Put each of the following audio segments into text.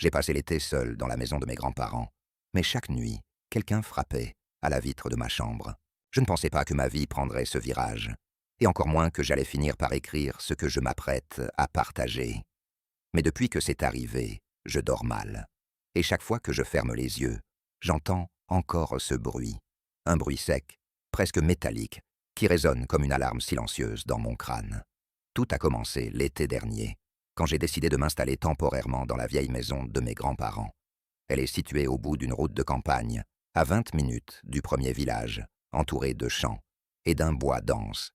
J'ai passé l'été seul dans la maison de mes grands-parents, mais chaque nuit, quelqu'un frappait à la vitre de ma chambre. Je ne pensais pas que ma vie prendrait ce virage, et encore moins que j'allais finir par écrire ce que je m'apprête à partager. Mais depuis que c'est arrivé, je dors mal. Et chaque fois que je ferme les yeux, j'entends encore ce bruit. Un bruit sec, presque métallique, qui résonne comme une alarme silencieuse dans mon crâne. Tout a commencé l'été dernier, quand j'ai décidé de m'installer temporairement dans la vieille maison de mes grands-parents. Elle est située au bout d'une route de campagne, à 20 minutes du premier village, entourée de champs et d'un bois dense.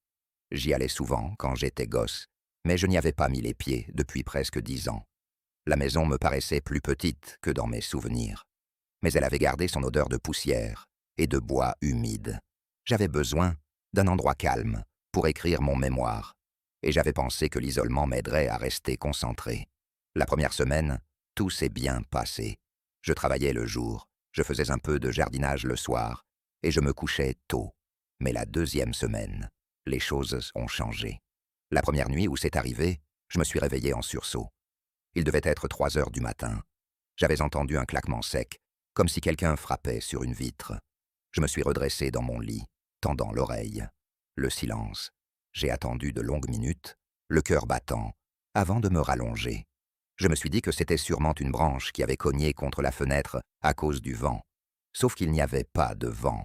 J'y allais souvent quand j'étais gosse, mais je n'y avais pas mis les pieds depuis presque 10 ans. La maison me paraissait plus petite que dans mes souvenirs, mais elle avait gardé son odeur de poussière et de bois humide. J'avais besoin d'un endroit calme pour écrire mon mémoire, et j'avais pensé que l'isolement m'aiderait à rester concentré. La première semaine, tout s'est bien passé. Je travaillais le jour, je faisais un peu de jardinage le soir, et je me couchais tôt. Mais la deuxième semaine, les choses ont changé. La première nuit où c'est arrivé, je me suis réveillé en sursaut. Il devait être 3 heures du matin. J'avais entendu un claquement sec, comme si quelqu'un frappait sur une vitre. Je me suis redressé dans mon lit, tendant l'oreille. Le silence. J'ai attendu de longues minutes, le cœur battant, avant de me rallonger. Je me suis dit que c'était sûrement une branche qui avait cogné contre la fenêtre à cause du vent. Sauf qu'il n'y avait pas de vent.